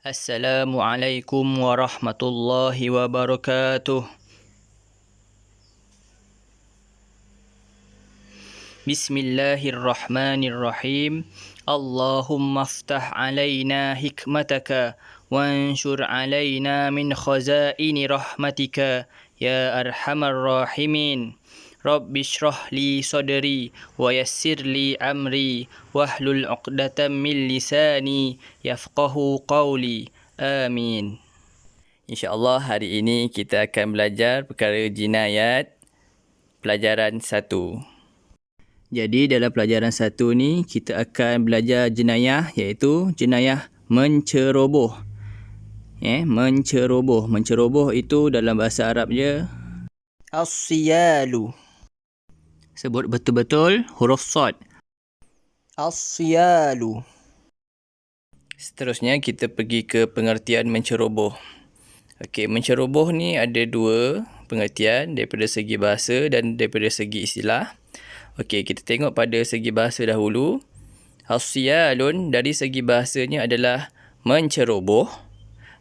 Assalamualaikum warahmatullahi wabarakatuh. Bismillahirrahmanirrahim. Allahumma aftah alaina hikmataka wanshur alaina min khazaini rahmatika ya arhamar rahimin. Rabbi shrah li sadri wa yassir li amri wahlul 'uqdatam min lisani yafqahu qawli. Amin. InsyaAllah hari ini kita akan belajar perkara jinayat pelajaran 1. Jadi dalam pelajaran 1 ni kita akan belajar jenayah, iaitu jenayah menceroboh. Menceroboh. Menceroboh itu dalam bahasa Arab dia as-siyalu. Sebut betul-betul huruf sad. As-siyalu. Seterusnya kita pergi ke pengertian menceroboh. Okey, menceroboh ni ada dua pengertian, daripada segi bahasa dan daripada segi istilah. Okey, kita tengok pada segi bahasa dahulu. As-siyalun dari segi bahasanya adalah menceroboh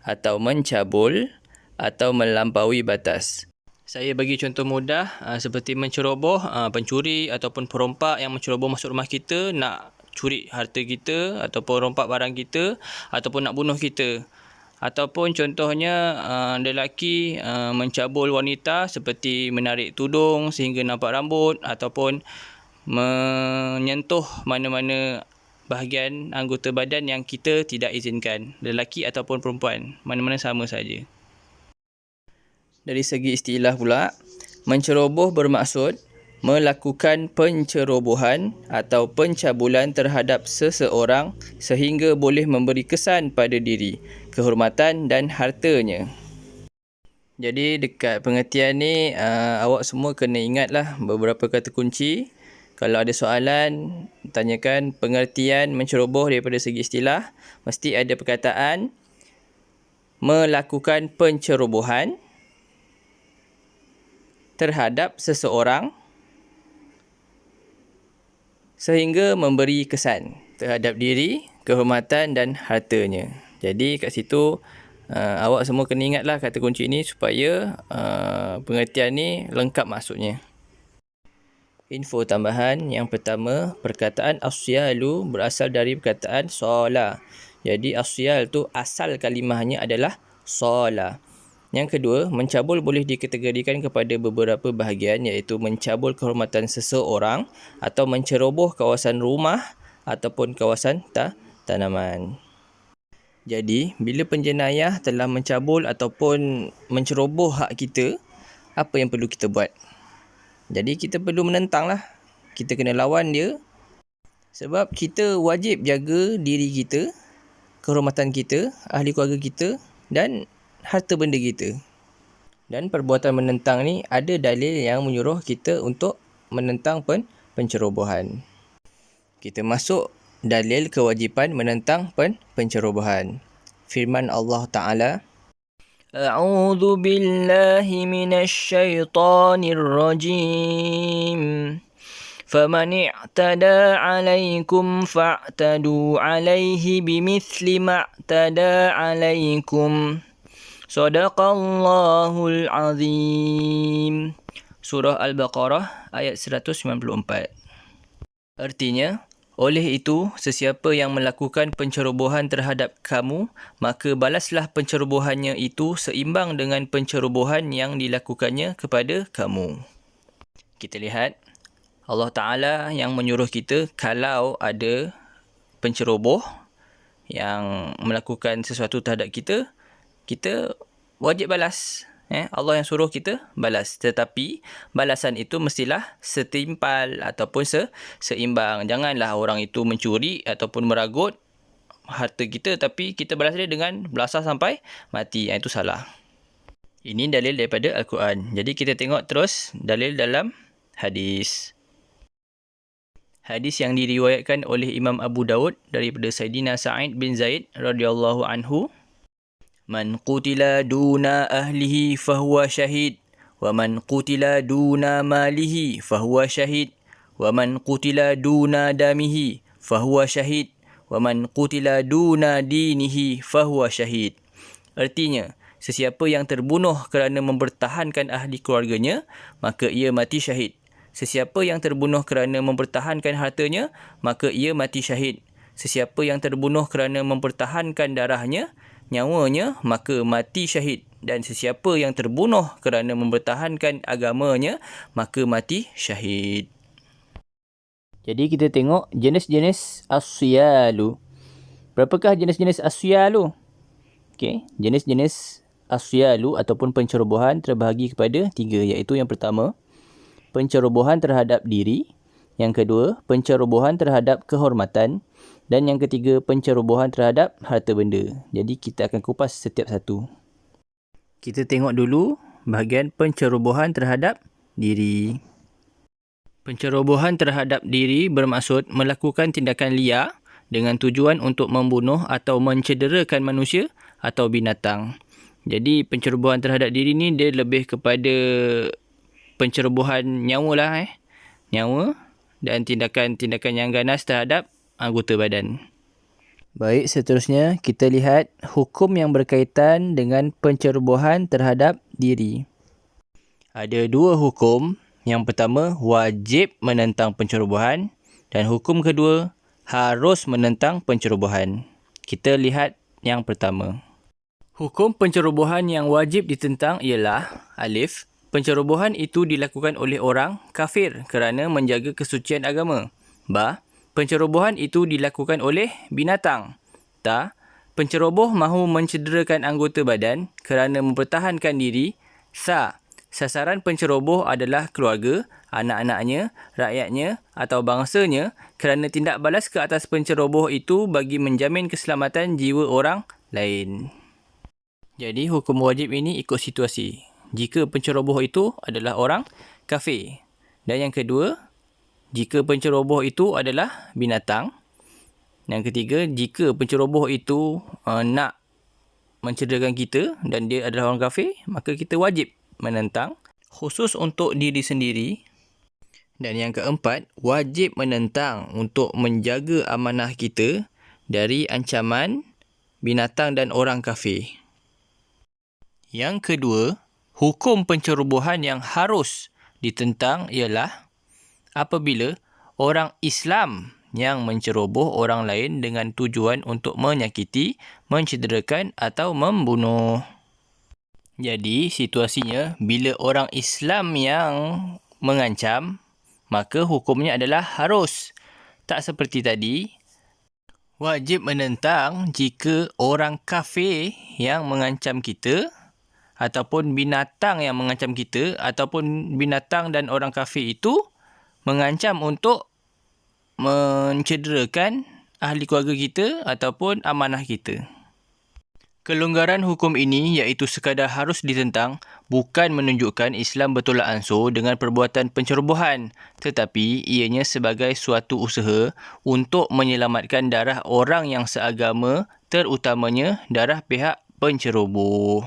atau mencabul atau melampaui batas. Saya bagi contoh mudah seperti menceroboh, pencuri ataupun perompak yang menceroboh masuk rumah kita nak curi harta kita ataupun rompak barang kita ataupun nak bunuh kita. Ataupun contohnya lelaki mencabul wanita seperti menarik tudung sehingga nampak rambut ataupun menyentuh mana-mana bahagian anggota badan yang kita tidak izinkan, lelaki ataupun perempuan, mana-mana sama saja. Dari segi istilah pula, menceroboh bermaksud melakukan pencerobohan atau pencabulan terhadap seseorang sehingga boleh memberi kesan pada diri, kehormatan dan hartanya. Jadi dekat pengertian ni awak semua kena ingatlah beberapa kata kunci. Kalau ada soalan, tanyakan pengertian menceroboh daripada segi istilah. Mesti ada perkataan melakukan pencerobohan terhadap seseorang sehingga memberi kesan terhadap diri, kehormatan dan hartanya. Jadi kat situ awak semua kena ingatlah kata kunci ni supaya pengertian ni lengkap maksudnya. Info tambahan yang pertama, perkataan as-siyalu berasal dari perkataan sola. Jadi as-siyal tu asal kalimahnya adalah sola. Yang kedua, mencabul boleh dikategorikan kepada beberapa bahagian, iaitu mencabul kehormatan seseorang atau menceroboh kawasan rumah ataupun kawasan tanaman. Jadi, bila penjenayah telah mencabul ataupun menceroboh hak kita, apa yang perlu kita buat? Jadi, kita perlu menentang lah. Kita kena lawan dia. Sebab kita wajib jaga diri kita, kehormatan kita, ahli keluarga kita dan harta benda kita. Dan perbuatan menentang ni ada dalil yang menyuruh kita untuk menentang pencerobohan. Kita masuk dalil kewajipan menentang pencerobohan. Firman Allah Ta'ala, A'udzu billahi minasy syaithanir rajim. فَمَنِ اعْتَدَى عَلَيْكُمْ فَاعْتَدُوا عَلَيْهِ بِمِثْلِ مَا اعْتَدَى عَلَيْكُمْ. Sadaqallahul Azim. Surah Al-Baqarah ayat 194. Artinya, oleh itu, sesiapa yang melakukan pencerobohan terhadap kamu, maka balaslah pencerobohannya itu seimbang dengan pencerobohan yang dilakukannya kepada kamu. Kita lihat, Allah Ta'ala yang menyuruh kita kalau ada penceroboh yang melakukan sesuatu terhadap kita, kita wajib balas. Allah yang suruh kita balas. Tetapi balasan itu mestilah setimpal ataupun seimbang. Janganlah orang itu mencuri ataupun meragut harta kita tapi kita balas dia dengan belasah sampai mati. Itu salah. Ini dalil daripada Al-Quran. Jadi kita tengok terus dalil dalam hadis. Hadis yang diriwayatkan oleh Imam Abu Daud daripada Sayyidina Sa'id bin Zaid radhiyallahu anhu. Man qutila duna ahlihi fahuwa syahid wa man qutila duna malihi fahuwa syahid wa man qutila duna damihi fahuwa syahid wa man qutila duna dinihi fahuwa syahid. Artinya, sesiapa yang terbunuh kerana mempertahankan ahli keluarganya, maka ia mati syahid. Sesiapa yang terbunuh kerana mempertahankan hartanya, maka ia mati syahid. Sesiapa yang terbunuh kerana mempertahankan darahnya, nyawanya, maka mati syahid. Dan sesiapa yang terbunuh kerana mempertahankan agamanya, maka mati syahid. Jadi kita tengok jenis-jenis asyalu. Berapakah jenis-jenis asyalu? Okey, jenis-jenis asyalu ataupun pencerobohan terbahagi kepada 3, iaitu yang pertama, pencerobohan terhadap diri, yang kedua, pencerobohan terhadap kehormatan, dan yang ketiga, pencerobohan terhadap harta benda. Jadi kita akan kupas setiap satu. Kita tengok dulu bahagian pencerobohan terhadap diri. Pencerobohan terhadap diri bermaksud melakukan tindakan liar dengan tujuan untuk membunuh atau mencederakan manusia atau binatang. Jadi pencerobohan terhadap diri ni dia lebih kepada pencerobohan nyawa lah. Nyawa dan tindakan-tindakan yang ganas terhadap anggota badan. Baik, seterusnya kita lihat hukum yang berkaitan dengan pencerobohan terhadap diri. Ada 2 hukum. Yang pertama, wajib menentang pencerobohan, dan hukum kedua, harus menentang pencerobohan. Kita lihat yang pertama. Hukum pencerobohan yang wajib ditentang ialah alif, pencerobohan itu dilakukan oleh orang kafir kerana menjaga kesucian agama. Ba, pencerobohan itu dilakukan oleh binatang. Ta, penceroboh mahu mencederakan anggota badan kerana mempertahankan diri. Sa, sasaran penceroboh adalah keluarga, anak-anaknya, rakyatnya atau bangsanya kerana tindak balas ke atas penceroboh itu bagi menjamin keselamatan jiwa orang lain. Jadi hukum wajib ini ikut situasi. Jika penceroboh itu adalah orang kafir. Dan yang kedua, jika penceroboh itu adalah binatang. Yang ketiga, jika penceroboh itu nak mencederakan kita dan dia adalah orang kafir, maka kita wajib menentang, khusus untuk diri sendiri. Dan yang keempat, wajib menentang untuk menjaga amanah kita dari ancaman binatang dan orang kafir. Yang kedua, hukum pencerobohan yang harus ditentang ialah apabila orang Islam yang menceroboh orang lain dengan tujuan untuk menyakiti, mencederakan atau membunuh. Jadi, situasinya bila orang Islam yang mengancam, maka hukumnya adalah harus. Tak seperti tadi, wajib menentang jika orang kafir yang mengancam kita ataupun binatang yang mengancam kita ataupun binatang dan orang kafir itu mengancam untuk mencederakan ahli keluarga kita ataupun amanah kita. Kelonggaran hukum ini iaitu sekadar harus ditentang bukan menunjukkan Islam bertolak ansur dengan perbuatan pencerobohan, tetapi ianya sebagai suatu usaha untuk menyelamatkan darah orang yang seagama, terutamanya darah pihak penceroboh.